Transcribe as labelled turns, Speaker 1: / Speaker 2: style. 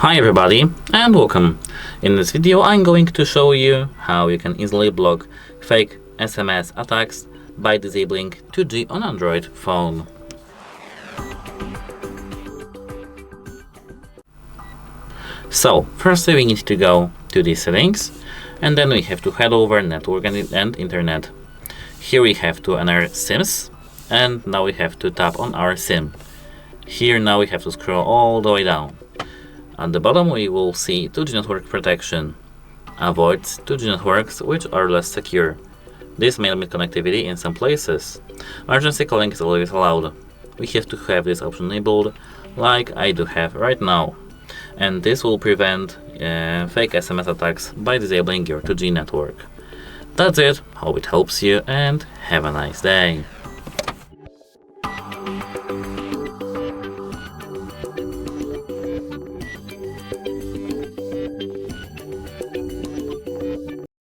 Speaker 1: Hi everybody and welcome. In this video I'm going to show you how you can easily block fake SMS attacks by disabling 2G on Android phone. So firstly we need to go to the settings and then we have to head over network and internet. Here we have to enter SIMs and now we have to tap on our SIM. Here now we have to scroll all the way down. At the bottom we will see 2G network protection. Avoid 2G networks which are less secure. This may limit connectivity in some places. Emergency calling is always allowed. We have to have this option enabled, like I do have right now. And this will prevent fake SMS attacks by disabling your 2G network. That's it, hope it helps you and have a nice day.